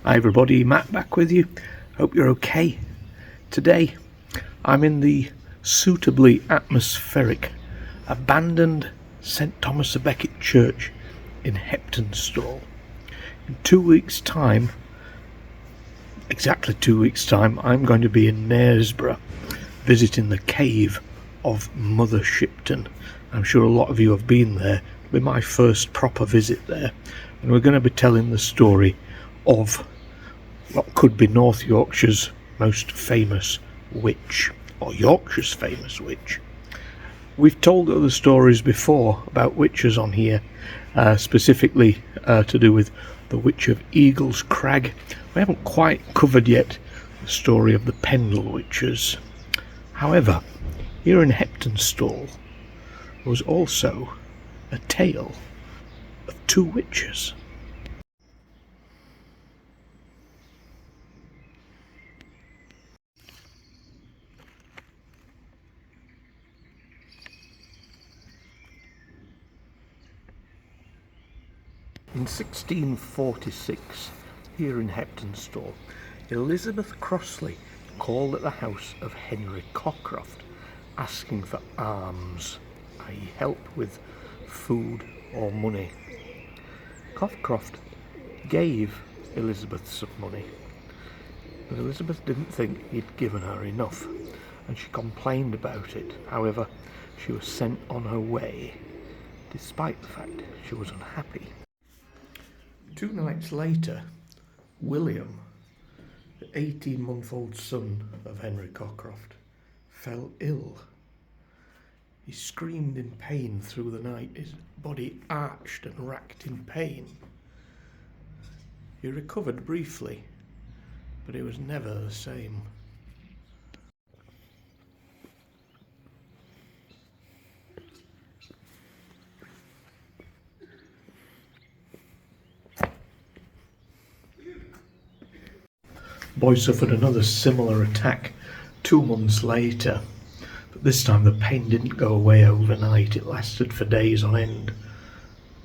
Hi everybody, Matt back with you. Hope you're okay. Today I'm in the suitably atmospheric abandoned St Thomas a Becket Church in Heptonstall. In 2 weeks time, exactly 2 weeks time, I'm going to be in Knaresborough visiting the cave of Mother Shipton. I'm sure a lot of you have been there. It'll be my first proper visit there, and we're going to be telling the story of what could be North Yorkshire's most famous witch, or Yorkshire's famous witch. We've told other stories before about witches on here, specifically to do with the Witch of Eagle's Crag. We haven't quite covered yet the story of the Pendle Witches. However, here in Heptonstall there was also a tale of two witches. In 1646, here in Heptonstall, Elizabeth Crossley called at the house of Henry Cockroft, asking for alms, i.e. help with food or money. Cockroft gave Elizabeth some money, but Elizabeth didn't think he'd given her enough, and she complained about it. However, she was sent on her way, despite the fact she was unhappy. 2 nights later, William, the 18-month-old son of Henry Cockroft, fell ill. He screamed in pain through the night, his body arched and racked in pain. He recovered briefly, but it was never the same. The boy suffered another similar attack 2 months later, but this time the pain didn't go away overnight. It lasted for days on end,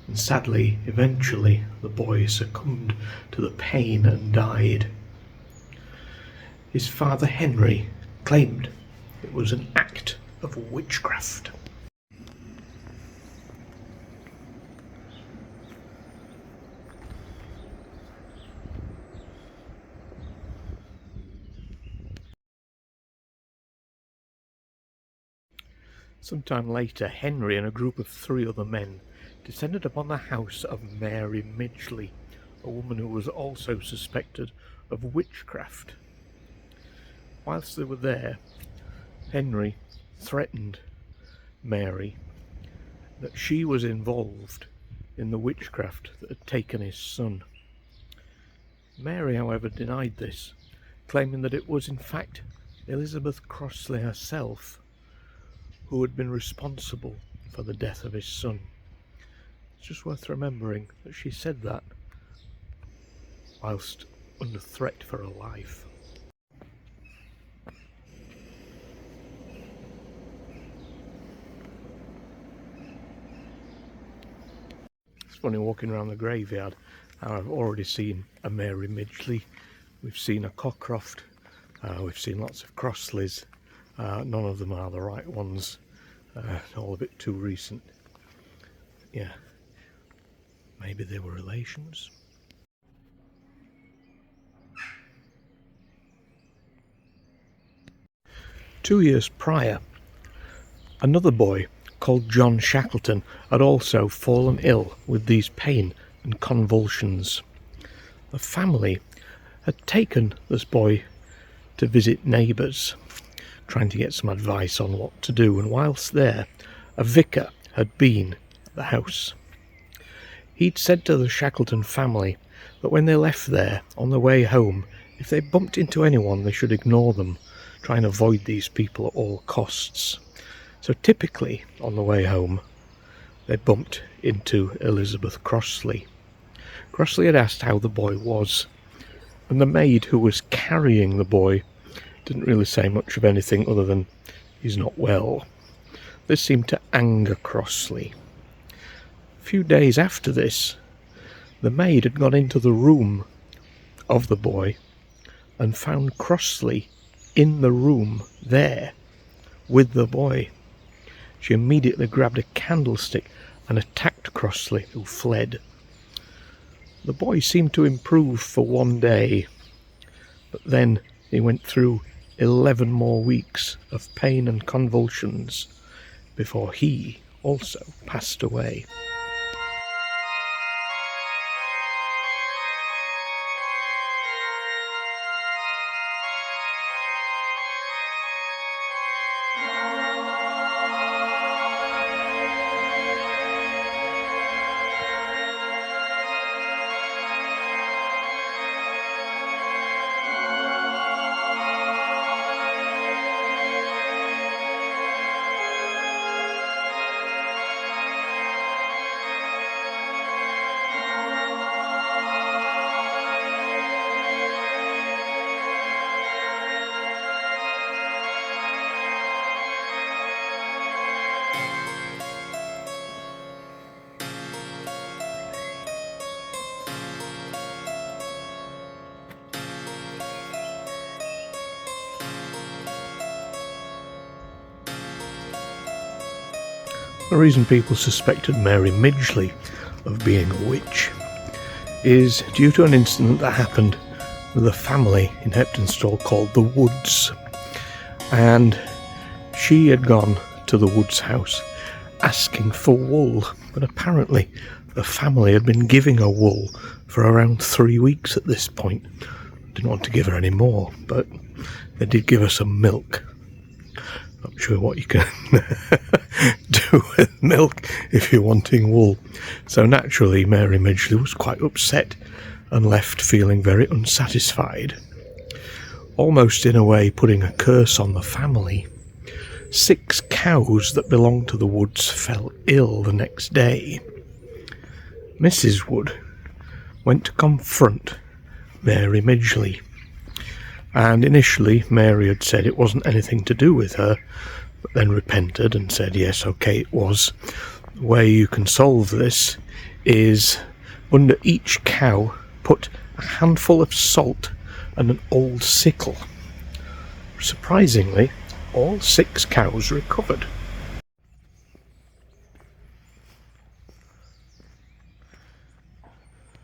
and sadly, eventually, the boy succumbed to the pain and died. His father Henry claimed it was an act of witchcraft. Sometime later, Henry and a group of 3 other men descended upon the house of Mary Midgley, a woman who was also suspected of witchcraft. Whilst they were there, Henry threatened Mary that she was involved in the witchcraft that had taken his son. Mary, however, denied this, claiming that it was in fact Elizabeth Crossley herself who had been responsible for the death of his son. It's just worth remembering that she said that whilst under threat for her life. It's funny walking around the graveyard how I've already seen a Mary Midgley, we've seen a Cockroft, we've seen lots of Crossleys. None of them are the right ones, all a bit too recent. Yeah, maybe they were relations. Two years prior, another boy called John Shackleton had also fallen ill with these pain and convulsions. The family had taken this boy to visit neighbours, trying to get some advice on what to do, and whilst there, a vicar had been at the house. He'd said to the Shackleton family that when they left there on the way home, if they bumped into anyone they should ignore them, try and avoid these people at all costs. So typically on the way home they bumped into Elizabeth Crossley. Crossley had asked how the boy was, and the maid who was carrying the boy didn't really say much of anything other than he's not well. This seemed to anger Crossley. A few days after this, the maid had gone into the room of the boy and found Crossley in the room there with the boy. She immediately grabbed a candlestick and attacked Crossley, who fled. The boy seemed to improve for one day, but then he went through 11 more weeks of pain and convulsions before he also passed away. The reason people suspected Mary Midgley of being a witch is due to an incident that happened with a family in Heptonstall called the Woods. And she had gone to the Woods house asking for wool, but apparently the family had been giving her wool for around 3 weeks at this point. Didn't want to give her any more, but they did give her some milk. Not sure what you can do with milk if you're wanting wool. So naturally Mary Midgley was quite upset and left feeling very unsatisfied, almost in a way putting a curse on the family. 6 cows that belonged to the Woods fell ill the next day. Mrs. Wood went to confront Mary Midgley, and initially Mary had said it wasn't anything to do with her, but then repented and said yes, okay, it was. The way you can solve this is under each cow put a handful of salt and an old sickle. Surprisingly, all 6 cows recovered.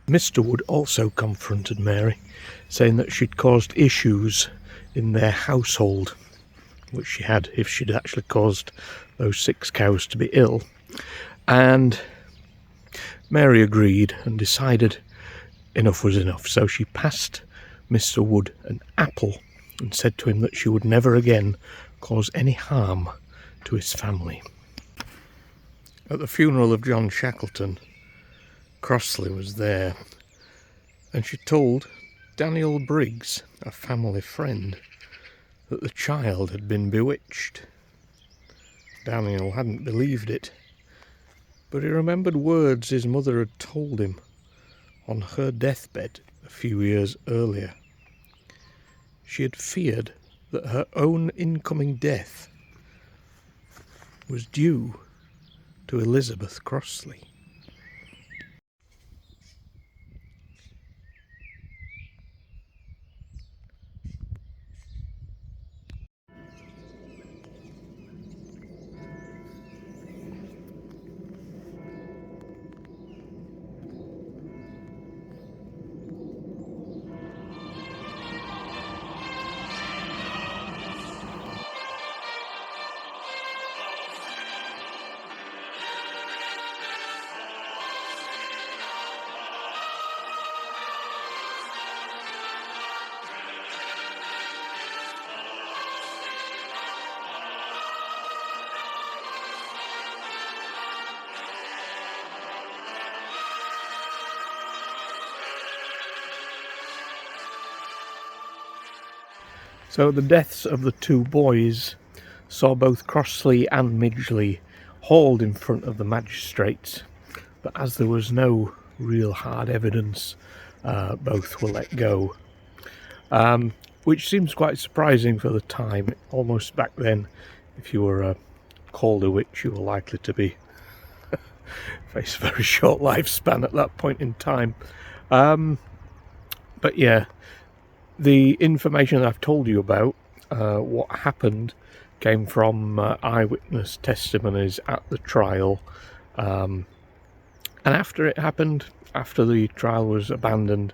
Mr. Wood also confronted Mary, saying that she'd caused issues in their household, which she had if she'd actually caused those 6 cows to be ill. And Mary agreed and decided enough was enough, so she passed Mr. Wood an apple and said to him that she would never again cause any harm to his family. At the funeral of John Shackleton, Crossley was there, and she told Daniel Briggs, a family friend, that the child had been bewitched. Daniel hadn't believed it, but he remembered words his mother had told him on her deathbed a few years earlier. She had feared that her own incoming death was due to Elizabeth Crossley. So the deaths of the 2 boys saw both Crossley and Midgley hauled in front of the magistrates, but as there was no real hard evidence, both were let go, which seems quite surprising for the time. Almost back then, if you were called a witch, you were likely to be face a very short lifespan at that point in time. But yeah, the information that I've told you about, what happened, came from eyewitness testimonies at the trial. And after it happened, after the trial was abandoned,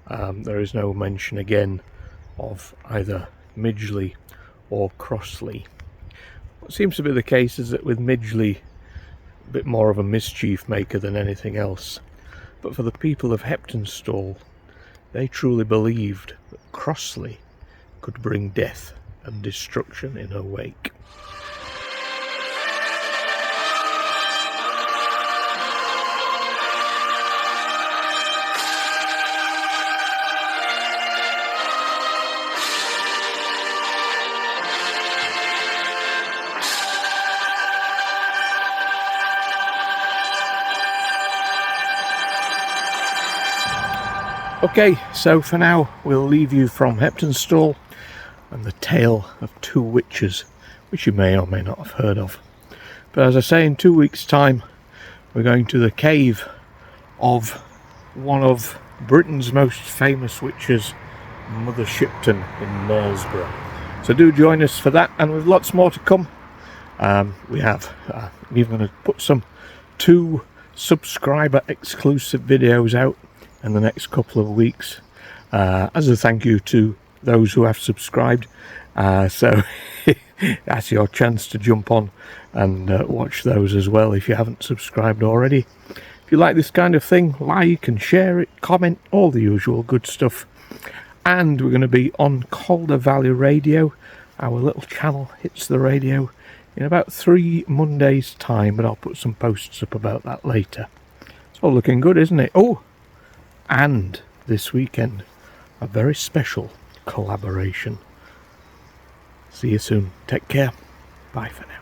there is no mention again of either Midgley or Crossley. What seems to be the case is that with Midgley, a bit more of a mischief maker than anything else. But for the people of Heptonstall, they truly believed that Crossley could bring death and destruction in her wake. Okay, so for now we'll leave you from Heptonstall and the tale of two witches, which you may or may not have heard of. But as I say, in 2 weeks' time we're going to the cave of one of Britain's most famous witches, Mother Shipton in Knaresborough. So do join us for that, and with lots more to come. We have we're going to put some 2 subscriber exclusive videos out in the next couple of weeks, as a thank you to those who have subscribed. So that's your chance to jump on and watch those as well if you haven't subscribed already. If you like this kind of thing, like and share it, comment, all the usual good stuff. And we're going to be on Calder Valley Radio. Our little channel hits the radio in about 3 Mondays' time, but I'll put some posts up about that later. It's all looking good, isn't it? Oh, and this weekend, a very special collaboration. See you soon. Take care. Bye for now.